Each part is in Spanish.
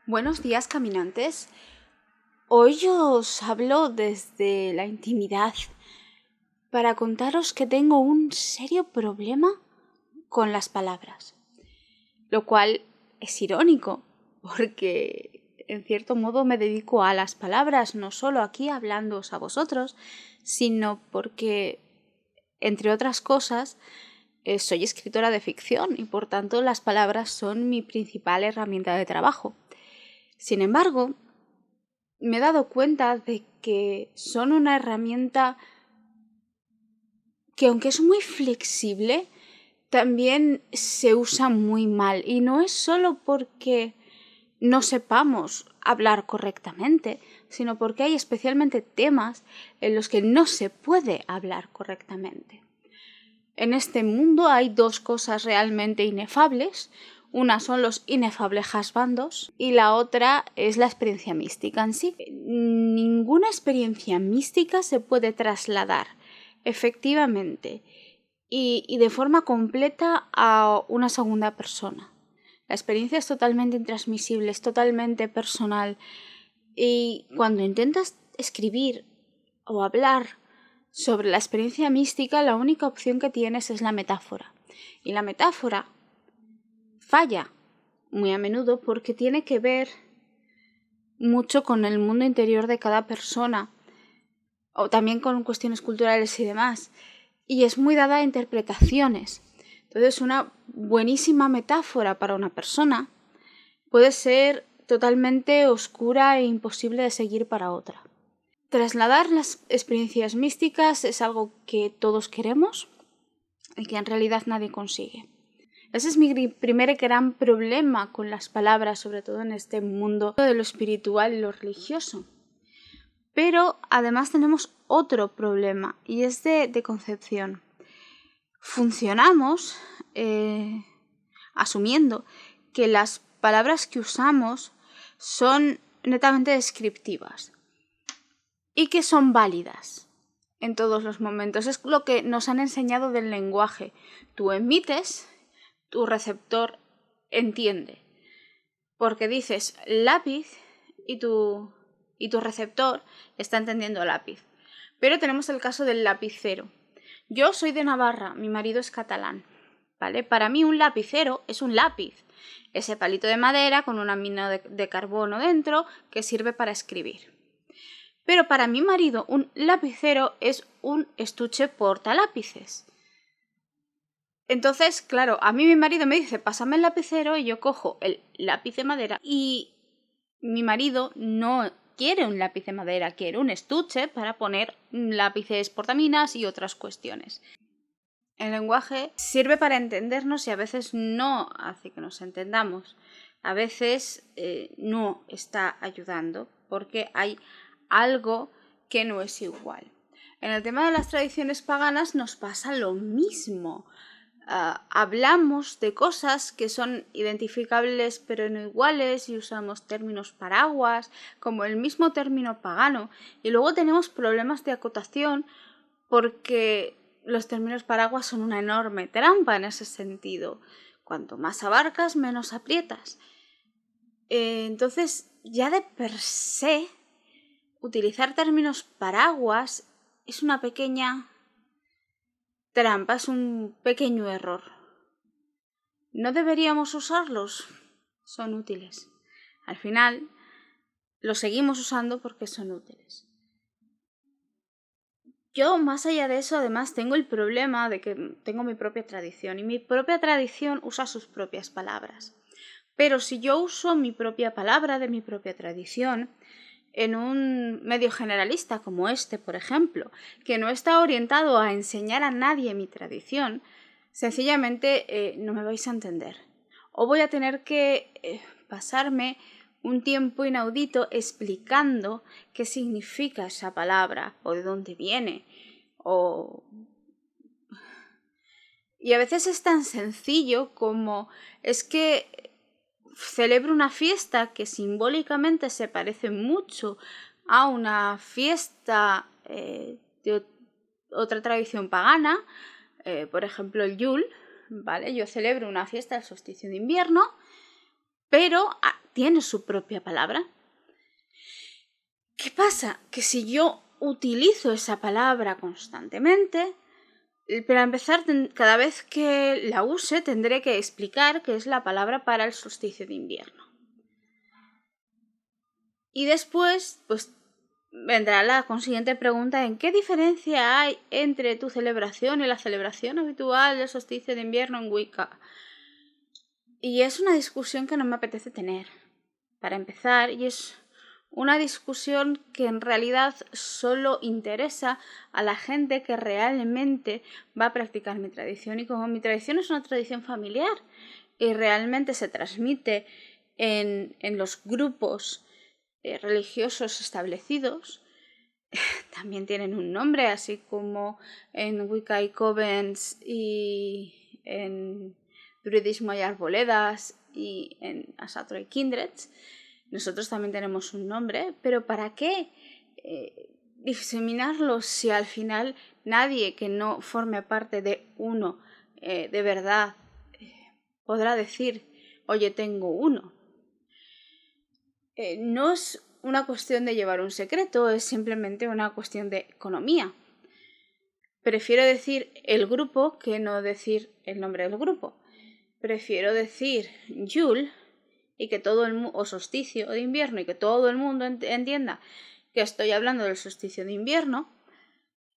Buenos días, caminantes. Hoy yo os hablo desde la intimidad para contaros que tengo un serio problema con las palabras, lo cual es irónico porque en cierto modo me dedico a las palabras, no solo aquí hablándoos a vosotros, sino porque, entre otras cosas, soy escritora de ficción y por tanto las palabras son mi principal herramienta de trabajo. Sin embargo, me he dado cuenta de que son una herramienta que, aunque es muy flexible, también se usa muy mal. Y no es solo porque no sepamos hablar correctamente, sino porque hay especialmente temas en los que no se puede hablar correctamente. En este mundo hay dos cosas realmente inefables. Una son los inefables husbandos y la otra es la experiencia mística en sí. Ninguna experiencia mística se puede trasladar efectivamente y de forma completa a una segunda persona. La experiencia es totalmente intransmisible, es totalmente personal. Y cuando intentas escribir o hablar sobre la experiencia mística, la única opción que tienes es la metáfora. Y la metáfora falla muy a menudo porque tiene que ver mucho con el mundo interior de cada persona o también con cuestiones culturales y demás. Y es muy dada a interpretaciones. Entonces, una buenísima metáfora para una persona puede ser totalmente oscura e imposible de seguir para otra. Trasladar las experiencias místicas es algo que todos queremos y que en realidad nadie consigue. Ese es mi primer gran problema con las palabras, sobre todo en este mundo de lo espiritual y lo religioso. Pero además tenemos otro problema y es de concepción. Funcionamos asumiendo que las palabras que usamos son netamente descriptivas y que son válidas en todos los momentos. Es lo que nos han enseñado del lenguaje. Tú emites, tu receptor entiende. Porque dices lápiz y tu receptor está entendiendo lápiz. Pero tenemos el caso del lapicero. Yo soy de Navarra, mi marido es catalán, ¿vale? Para mí un lapicero es un lápiz. Ese palito de madera con una mina de carbono dentro que sirve para escribir. Pero para mi marido un lapicero es un estuche portalápices. Entonces, claro, a mí mi marido me dice, pásame el lapicero y yo cojo el lápiz de madera y mi marido no quiere un lápiz de madera, quiere un estuche para poner lápices portaminas y otras cuestiones. El lenguaje sirve para entendernos y a veces no hace que nos entendamos. A veces no está ayudando porque hay algo que no es igual. En el tema de las tradiciones paganas nos pasa lo mismo. Hablamos de cosas que son identificables pero no iguales y usamos términos paraguas como el mismo término pagano y luego tenemos problemas de acotación porque los términos paraguas son una enorme trampa en ese sentido. Cuanto más abarcas, menos aprietas. Entonces, ya de per se, utilizar términos paraguas es una pequeña trampa, es un pequeño error. ¿No deberíamos usarlos? Son útiles. Al final, los seguimos usando porque son útiles. Yo, más allá de eso, además, tengo el problema de que tengo mi propia tradición y mi propia tradición usa sus propias palabras. Pero si yo uso mi propia palabra de mi propia tradición en un medio generalista como este, por ejemplo, que no está orientado a enseñar a nadie mi tradición, sencillamente no me vais a entender. O voy a tener que pasarme un tiempo inaudito explicando qué significa esa palabra o de dónde viene. Y a veces es tan sencillo como es que celebro una fiesta que simbólicamente se parece mucho a una fiesta de otra tradición pagana, por ejemplo el Yule, ¿vale? Yo celebro una fiesta del solsticio de invierno, pero tiene su propia palabra. ¿Qué pasa? Que si yo utilizo esa palabra constantemente, para empezar, cada vez que la use tendré que explicar qué es la palabra para el solsticio de invierno. Y después, pues vendrá la consiguiente pregunta en qué diferencia hay entre tu celebración y la celebración habitual del solsticio de invierno en Wicca. Y es una discusión que no me apetece tener, para empezar, y es una discusión que en realidad solo interesa a la gente que realmente va a practicar mi tradición. Y como mi tradición es una tradición familiar y realmente se transmite en los grupos religiosos establecidos, también tienen un nombre, así como en Wicca hay covens y en druidismo hay arboledas y en Asatru hay kindreds. Nosotros también tenemos un nombre, pero ¿para qué diseminarlo si al final nadie que no forme parte de uno de verdad podrá decir, oye, tengo uno? No es una cuestión de llevar un secreto, es simplemente una cuestión de economía. Prefiero decir el grupo que no decir el nombre del grupo. Prefiero decir Yule y que todo el mundo, o solsticio de invierno, y que todo el mundo entienda que estoy hablando del solsticio de invierno,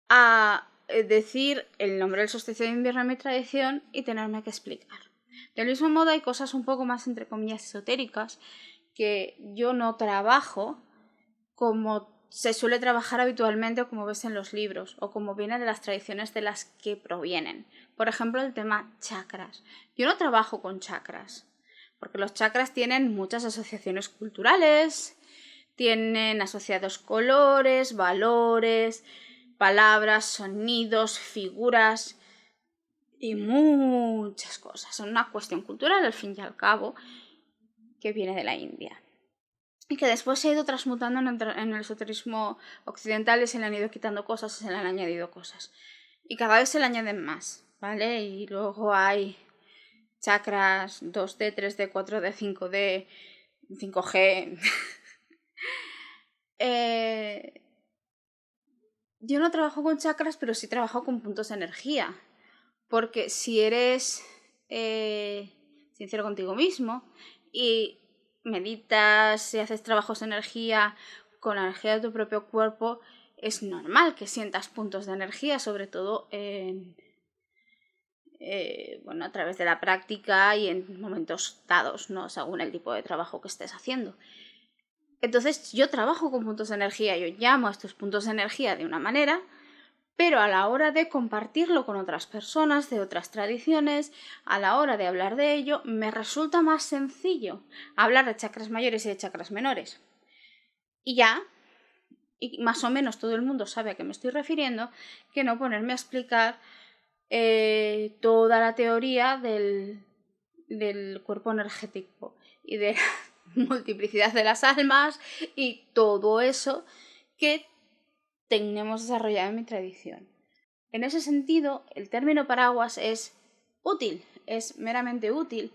a decir el nombre del solsticio de invierno en mi tradición y tenerme que explicar. Del mismo modo hay cosas un poco más, entre comillas, esotéricas que yo no trabajo como se suele trabajar habitualmente o como ves en los libros o como viene de las tradiciones de las que provienen. Por ejemplo, el tema chakras. Yo no trabajo con chakras porque los chakras tienen muchas asociaciones culturales, tienen asociados colores, valores, palabras, sonidos, figuras y muchas cosas. Son una cuestión cultural al fin y al cabo que viene de la India y que después se ha ido transmutando en el esoterismo occidental y se le han ido quitando cosas y se le han añadido cosas. Y cada vez se le añaden más, ¿vale? Y luego hay chakras 2D, 3D, 4D, 5D, 5G. Yo no trabajo con chakras, pero sí trabajo con puntos de energía. Porque si eres sincero contigo mismo y meditas y haces trabajos de energía con la energía de tu propio cuerpo, es normal que sientas puntos de energía, sobre todo a través de la práctica y en momentos dados, ¿no? Según el tipo de trabajo que estés haciendo. Entonces yo trabajo con puntos de energía, yo llamo a estos puntos de energía de una manera, pero a la hora de compartirlo con otras personas de otras tradiciones, a la hora de hablar de ello, me resulta más sencillo hablar de chakras mayores y de chakras menores. Y ya, y más o menos todo el mundo sabe a qué me estoy refiriendo, que no ponerme a explicar toda la teoría del cuerpo energético y de la multiplicidad de las almas y todo eso que tenemos desarrollado en mi tradición. En ese sentido, el término paraguas es útil, es meramente útil,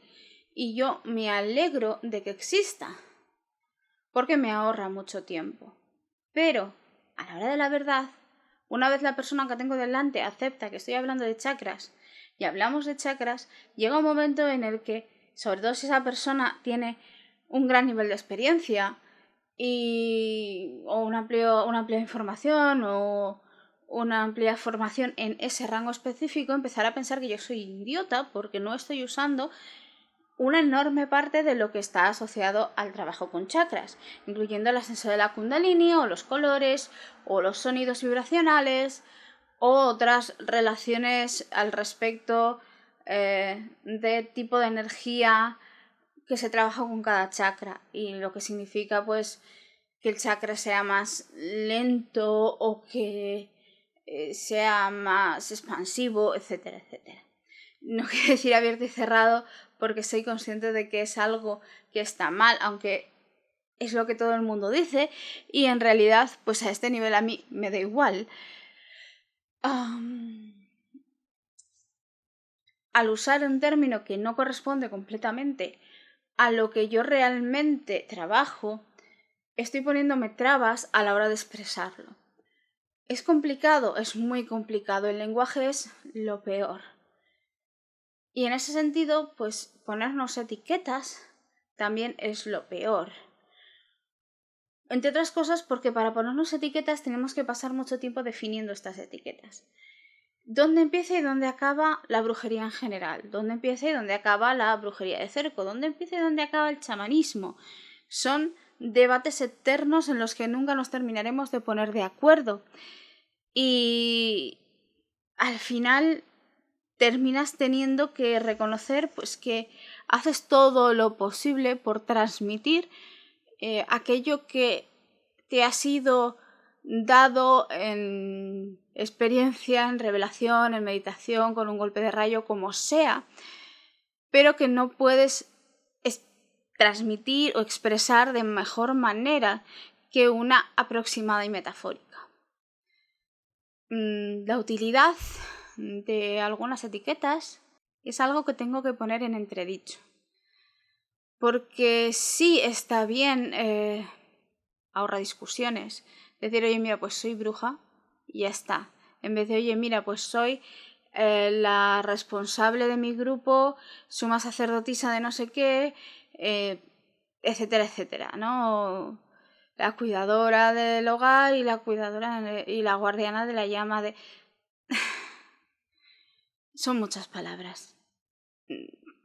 y yo me alegro de que exista, porque me ahorra mucho tiempo. Pero, a la hora de la verdad, una vez la persona que tengo delante acepta que estoy hablando de chakras y hablamos de chakras, llega un momento en el que, sobre todo si esa persona tiene un gran nivel de experiencia o una amplia información o una amplia formación en ese rango específico, empezar a pensar que yo soy idiota porque no estoy usando una enorme parte de lo que está asociado al trabajo con chakras, incluyendo el ascenso de la Kundalini o los colores o los sonidos vibracionales o otras relaciones al respecto de tipo de energía que se trabaja con cada chakra y lo que significa pues que el chakra sea más lento o que sea más expansivo, etcétera, etcétera. No quiero decir abierto y cerrado porque soy consciente de que es algo que está mal, aunque es lo que todo el mundo dice y en realidad pues a este nivel a mí me da igual. Al usar un término que no corresponde completamente a lo que yo realmente trabajo, estoy poniéndome trabas a la hora de expresarlo. ¿Es complicado? Es muy complicado. El lenguaje es lo peor. Y en ese sentido, pues ponernos etiquetas también es lo peor. Entre otras cosas porque para ponernos etiquetas tenemos que pasar mucho tiempo definiendo estas etiquetas. ¿Dónde empieza y dónde acaba la brujería en general? ¿Dónde empieza y dónde acaba la brujería de cerco? ¿Dónde empieza y dónde acaba el chamanismo? Son debates eternos en los que nunca nos terminaremos de poner de acuerdo. Y al final terminas teniendo que reconocer pues que haces todo lo posible por transmitir aquello que te ha sido dado en experiencia, en revelación, en meditación, con un golpe de rayo, como sea, pero que no puedes transmitir o expresar de mejor manera que una aproximada y metafórica. La utilidad de algunas etiquetas es algo que tengo que poner en entredicho. Porque sí está bien, ahorra discusiones. Decir, oye, mira, pues soy bruja y ya está. En vez de, oye, mira, pues soy la responsable de mi grupo, suma sacerdotisa de no sé qué, etcétera, etcétera, ¿no? La cuidadora del hogar y la cuidadora y la guardiana de la llama de... Son muchas palabras.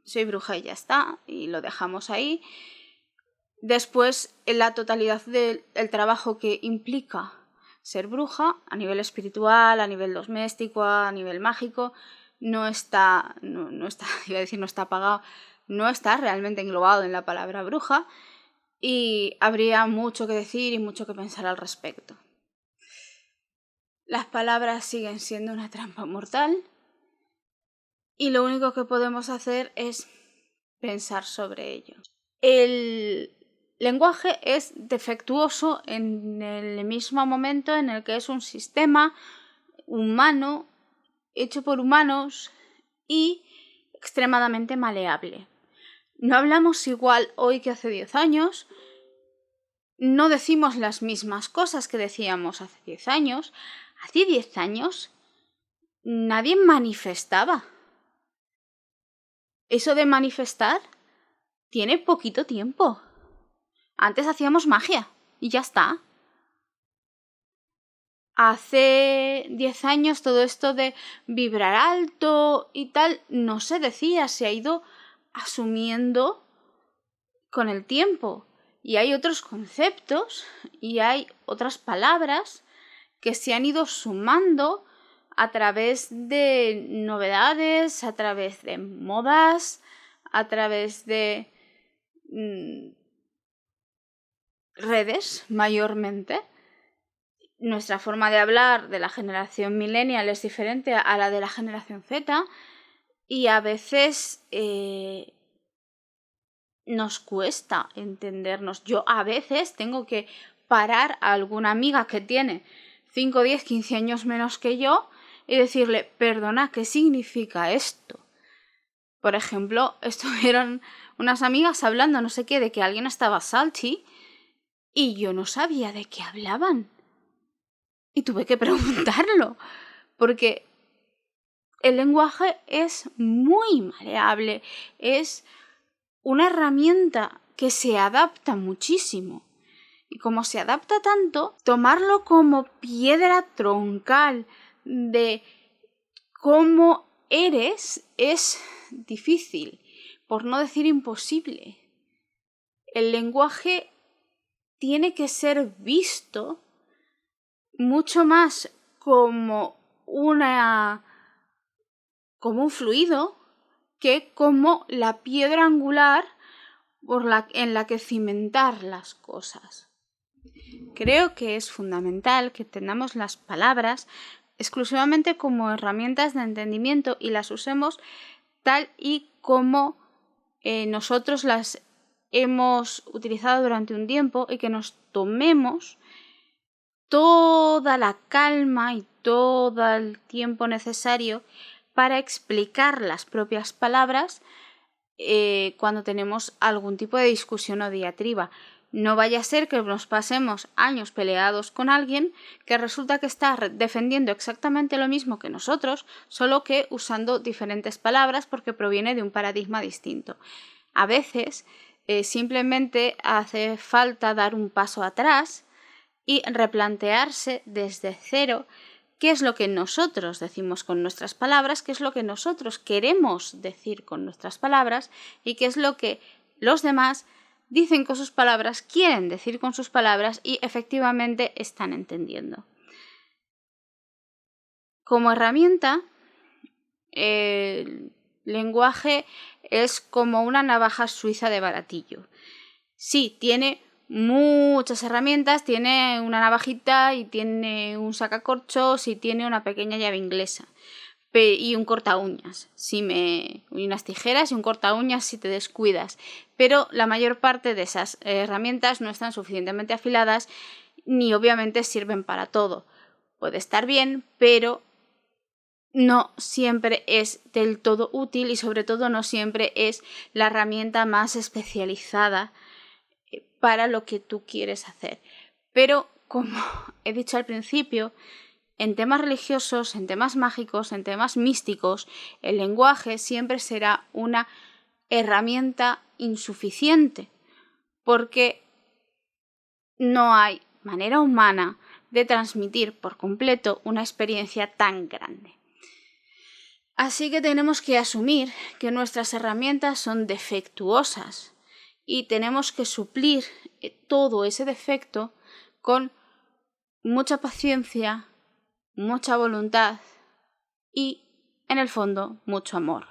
Soy bruja y ya está, y lo dejamos ahí. Después, en la totalidad del trabajo que implica ser bruja, a nivel espiritual, a nivel doméstico, a nivel mágico, no está, iba a decir no está pagado, no está realmente englobado en la palabra bruja, y habría mucho que decir y mucho que pensar al respecto. Las palabras siguen siendo una trampa mortal, y lo único que podemos hacer es pensar sobre ello. El lenguaje es defectuoso en el mismo momento en el que es un sistema humano, hecho por humanos y extremadamente maleable. No hablamos igual hoy que hace 10 años, no decimos las mismas cosas que decíamos hace 10 años. Hace 10 años nadie manifestaba. Eso de manifestar tiene poquito tiempo. Antes hacíamos magia y ya está. Hace 10 años todo esto de vibrar alto y tal no se decía, se ha ido asumiendo con el tiempo. Y hay otros conceptos y hay otras palabras que se han ido sumando a través de novedades, a través de modas, a través de redes mayormente. Nuestra forma de hablar de la generación millennial es diferente a la de la generación Z y a veces nos cuesta entendernos. Yo a veces tengo que parar a alguna amiga que tiene 5, 10, 15 años menos que yo y decirle, perdona, ¿qué significa esto? Por ejemplo, estuvieron unas amigas hablando no sé qué de que alguien estaba salty y yo no sabía de qué hablaban. Y tuve que preguntarlo, porque el lenguaje es muy maleable, es una herramienta que se adapta muchísimo. Y como se adapta tanto, tomarlo como piedra troncal de cómo eres es difícil, por no decir imposible. El lenguaje tiene que ser visto mucho más como un fluido que como la piedra angular en la que cimentar las cosas. Creo que es fundamental que tengamos las palabras exclusivamente como herramientas de entendimiento y las usemos tal y como nosotros las hemos utilizado durante un tiempo y que nos tomemos toda la calma y todo el tiempo necesario para explicar las propias palabras cuando tenemos algún tipo de discusión o diatriba. No vaya a ser que nos pasemos años peleados con alguien que resulta que está defendiendo exactamente lo mismo que nosotros, solo que usando diferentes palabras porque proviene de un paradigma distinto. A veces simplemente hace falta dar un paso atrás y replantearse desde cero qué es lo que nosotros decimos con nuestras palabras, qué es lo que nosotros queremos decir con nuestras palabras y qué es lo que los demás dicen con sus palabras, quieren decir con sus palabras y efectivamente están entendiendo. Como herramienta, el lenguaje es como una navaja suiza de baratillo. Sí, tiene muchas herramientas, tiene una navajita y tiene un sacacorchos y tiene una pequeña llave inglesa y un corta uñas, y unas tijeras y un corta uñas si te descuidas, pero la mayor parte de esas herramientas no están suficientemente afiladas ni obviamente sirven para todo. Puede estar bien, pero no siempre es del todo útil y sobre todo no siempre es la herramienta más especializada para lo que tú quieres hacer. Pero, como he dicho al principio, en temas religiosos, en temas mágicos, en temas místicos, el lenguaje siempre será una herramienta insuficiente, porque no hay manera humana de transmitir por completo una experiencia tan grande. Así que tenemos que asumir que nuestras herramientas son defectuosas y tenemos que suplir todo ese defecto con mucha paciencia, mucha voluntad y, en el fondo, mucho amor.